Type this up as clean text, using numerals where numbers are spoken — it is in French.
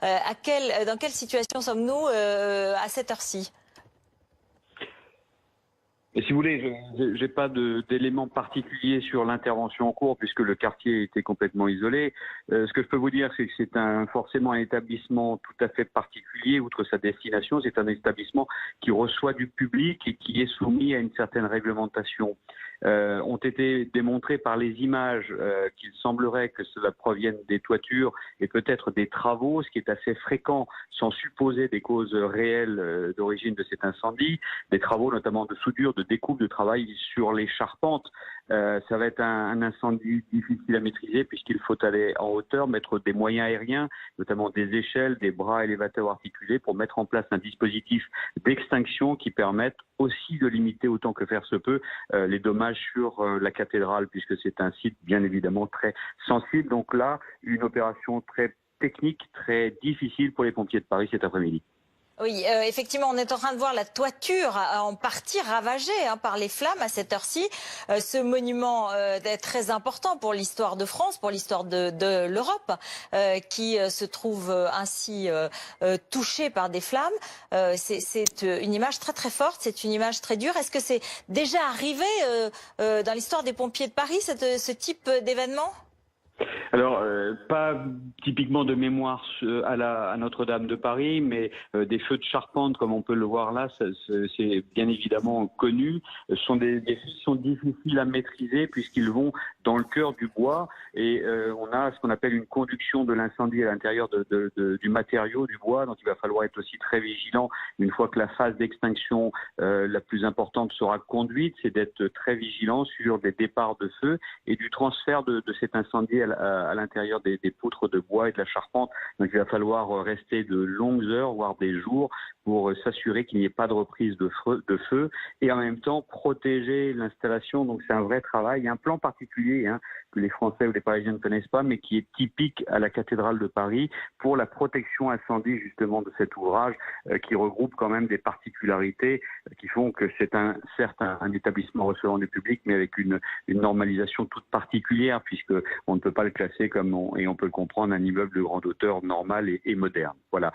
Dans quelle situation sommes-nous à cette heure-ci? Et si vous voulez, je n'ai pas d'éléments particuliers sur l'intervention en cours puisque le quartier était complètement isolé. Ce que je peux vous dire, c'est que c'est forcément un établissement tout à fait particulier. Outre sa destination, c'est un établissement qui reçoit du public et qui est soumis à une certaine réglementation. Ont été démontrés par les images qu'il semblerait que cela provienne des toitures et peut-être des travaux, ce qui est assez fréquent sans supposer des causes réelles d'origine de cet incendie, des travaux notamment de soudure, de découpe, de travail sur les charpentes. Ça va être un incendie difficile à maîtriser puisqu'il faut aller en hauteur, mettre des moyens aériens, notamment des échelles, des bras élévateurs articulés pour mettre en place un dispositif d'extinction qui permette aussi de limiter autant que faire se peut les dommages sur la cathédrale puisque c'est un site bien évidemment très sensible. Donc là, une opération très technique, très difficile pour les pompiers de Paris cet après-midi. Oui, effectivement, on est en train de voir la toiture en partie ravagée par les flammes à cette heure-ci. Ce monument est très important pour l'histoire de France, pour l'histoire de l'Europe, qui se trouve ainsi touché par des flammes. C'est une image très très forte, c'est une image très dure. Est-ce que c'est déjà arrivé dans l'histoire des pompiers de Paris, ce type d'événement ? Alors, pas typiquement de mémoire à Notre-Dame de Paris, mais des feux de charpente, comme on peut le voir là, c'est bien évidemment connu. Ce sont des feux qui sont difficiles à maîtriser puisqu'ils vont dans le cœur du bois et on a ce qu'on appelle une conduction de l'incendie à l'intérieur du matériau, du bois. Donc il va falloir être aussi très vigilant une fois que la phase d'extinction la plus importante sera conduite, c'est d'être très vigilant sur des départs de feu et du transfert de cet incendie à l'intérieur des poutres de bois et de la charpente. Donc il va falloir rester de longues heures, voire des jours, pour s'assurer qu'il n'y ait pas de reprise de feu et en même temps protéger l'installation. Donc c'est un vrai travail. Il y a un plan particulier que les Français ou les Parisiens ne connaissent pas, mais qui est typique à la cathédrale de Paris pour la protection incendie justement de cet ouvrage qui regroupe quand même des particularités qui font que c'est certes un établissement recevant du public, mais avec une normalisation toute particulière puisque on ne peut pas le classer comme et on peut le comprendre un immeuble de grande hauteur normal et moderne. Voilà.